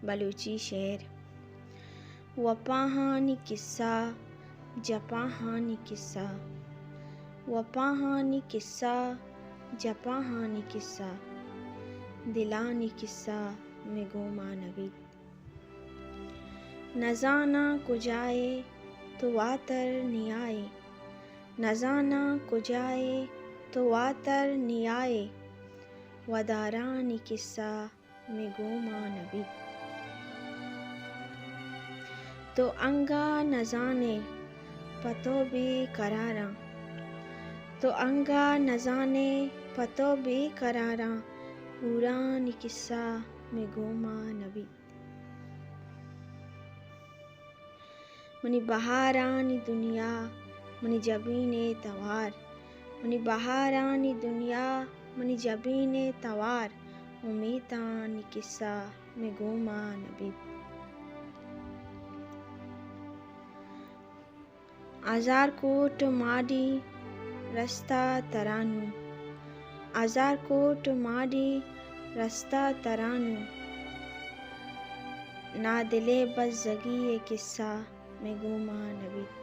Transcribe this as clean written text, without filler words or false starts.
बलूची शेर। वपाहानी किस्सा जपाहानी किस्सा, वपाहानी किस्सा जपाहानी किस्सा, दिलानी किस्सा में गोमा नबी। न जाना कुजाए तो वातर नियाए, न जाना कुजाए तो वातर नियाए, वदारानी किस्सा में गोमा नबी। तो अंगा न जाने पतो भी करारा, तो अंगा न जाने पतो भी करारा, ऊरानी किस्सा में गोमा नबी। मनी बहारानी दुनिया मनी जबीने तवार, मनी बहारानी दुनिया मनी जबीने तवार, उमीतानी किस्सा में गोमा नबी। आजार कोट माडी रस्ता तरानू, आजार कोट माडी रस्ता तरानू, ना दिले बस जगी ये किस्सा में गोमा नबी।